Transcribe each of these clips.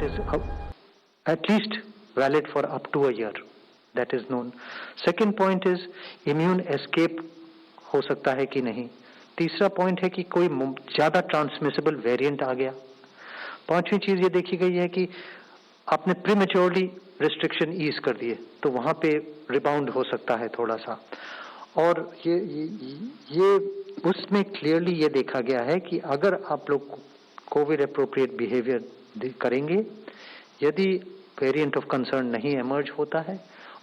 that is at least valid for up to a year. That is known. Second point is immune escape हो सकता है कि नहीं. तीसरा पॉइंट है कि कोई ज्यादा ट्रांसमिसिबल वेरिएंट आ गया. पांचवी चीज ये देखी गई है कि आपने प्रीमेच्योरली रिस्ट्रिक्शन ईज कर दिए तो वहां पे रिबाउंड हो सकता है थोड़ा सा. और ये उसमें क्लियरली ये देखा गया है कि अगर आप लोग कोविड अप्रोप्रिएट बिहेवियर करेंगे, यदि वेरिएंट ऑफ कंसर्न नहीं इमर्ज होता है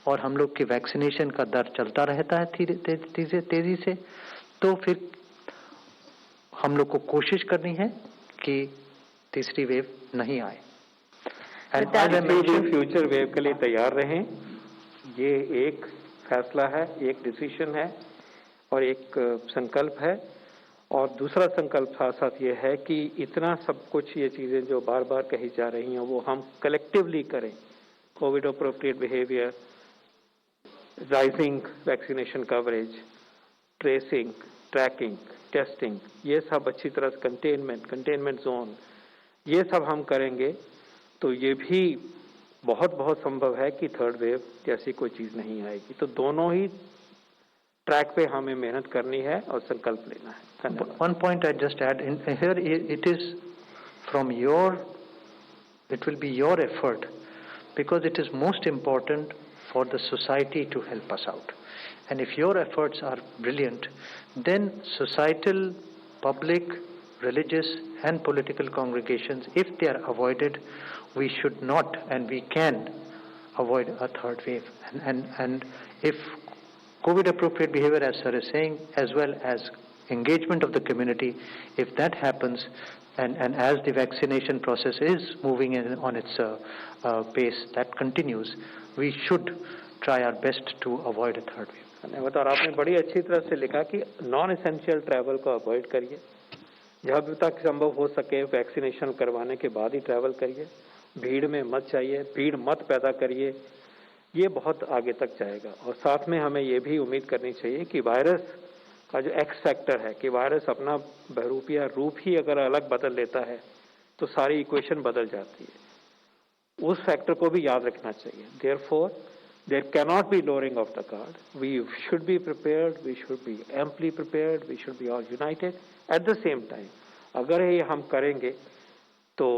और हम लोग के वैक्सीनेशन का दर चलता रहता है तेजी से, तो फिर हम लोग को कोशिश करनी है कि तीसरी वेव नहीं आए. फ्यूचर वेव के लिए तैयार रहें. ये एक फैसला है, एक डिसीजन है और एक संकल्प है. और दूसरा संकल्प साथ साथ ये है कि इतना सब कुछ ये चीजें जो बार बार कही जा रही हैं वो हम कलेक्टिवली करें. COVID appropriate behaviour, rising vaccination coverage, tracing, tracking, testing, ये सब अच्छी तरह से कंटेनमेंट जोन, ये सब हम करेंगे तो ये भी बहुत बहुत संभव है कि थर्ड वेव जैसी कोई चीज नहीं आएगी. तो दोनों ही ट्रैक पे हमें मेहनत करनी है और संकल्प लेना है. धन्यवाद. One point I just add in here, it is from it will be your effort, because it is most important for the society to help us out. And if your efforts are brilliant, then societal, public, religious and political congregations, if they are avoided, we should not and we can avoid a third wave. And if COVID appropriate behavior, as sir is saying, as well as engagement of the community, if that happens, and as the vaccination process is moving on its pace, that continues, we should try our best to avoid a third wave. और आपने बड़ी अच्छी तरह से लिखा कि non essential travel को avoid करिए. जब तक संभव हो सके वैक्सीनेशन करवाने के बाद ही ट्रैवल करिए. भीड़ में मत जाइए, भीड़ मत पैदा करिए. ये बहुत आगे तक जाएगा. और साथ में हमें ये भी उम्मीद करनी चाहिए कि वायरस का जो एक्स फैक्टर है, कि वायरस अपना बहरूपिया रूप ही अगर अलग बदल लेता है तो सारी इक्वेशन बदल जाती है. उस फैक्टर को भी याद रखना चाहिए. Therefore there cannot be lowering of the guard. We should be prepared, we should be amply prepared, we should be all united. At the same time, अगर ये हम करेंगे तो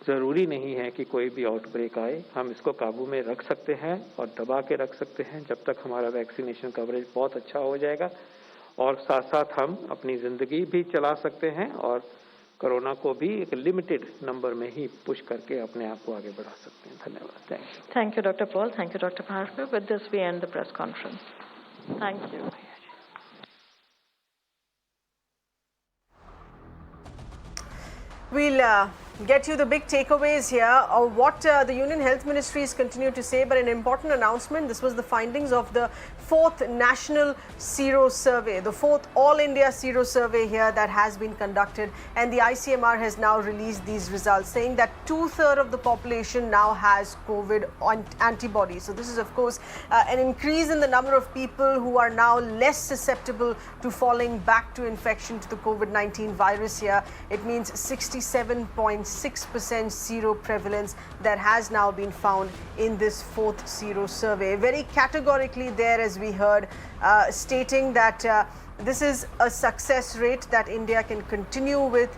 ज़रूरी नहीं है कि कोई भी आउटब्रेक आए. हम इसको काबू में रख सकते हैं और दबा के रख सकते हैं जब तक हमारा वैक्सीनेशन कवरेज बहुत अच्छा हो जाएगा. और साथ साथ हम अपनी ज़िंदगी भी चला सकते हैं और कोरोना को भी एक लिमिटेड नंबर में ही पुश करके अपने आप को आगे बढ़ा सकते हैं. धन्यवाद. Thank you, Dr. Paul. Thank you, Dr. Bhargav. With this, we end the press conference. Thank you. We'll get you the big takeaways here of what the Union Health Ministry is continuing to say, but an important announcement. This was the findings of the 4th National Sero Survey, the 4th All India Sero Survey here that has been conducted, and the ICMR has now released these results saying that 2/3 of the population now has COVID antibodies. So this is of course an increase in the number of people who are now less susceptible to falling back to infection to the COVID-19 virus here. It means 67.6% sero prevalence that has now been found in this 4th Sero Survey. Very categorically there, as we heard, stating that this is a success rate that India can continue with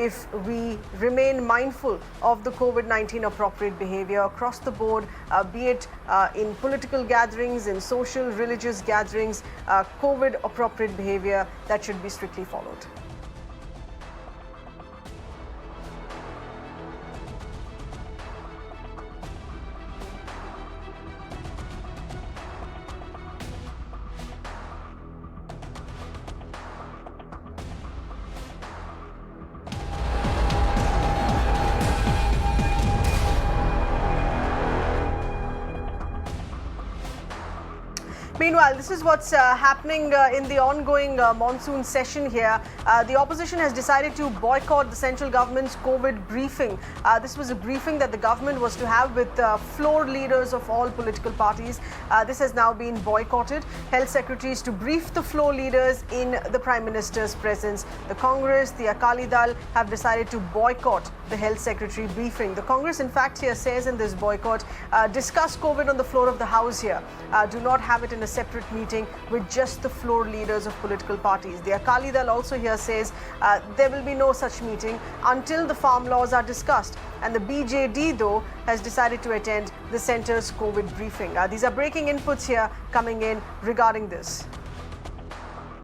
if we remain mindful of the COVID-19 appropriate behavior across the board, be it in political gatherings, in social, religious gatherings, COVID appropriate behavior that should be strictly followed. Meanwhile, this is what's happening in the ongoing monsoon session here. The opposition has decided to boycott the central government's COVID briefing. This was a briefing that the government was to have with floor leaders of all political parties. This has now been boycotted. Health secretaries to brief the floor leaders in the Prime Minister's presence. The Congress, the Akali Dal have decided to boycott the health secretary briefing. The Congress, in fact, here says in this boycott, discuss COVID on the floor of the House here. Do not have it in a separate meeting with just the floor leaders of political parties. The Akali Dal also here says there will be no such meeting until the farm laws are discussed. And the BJD, though, has decided to attend the centre's COVID briefing. These are breaking inputs here coming in regarding this.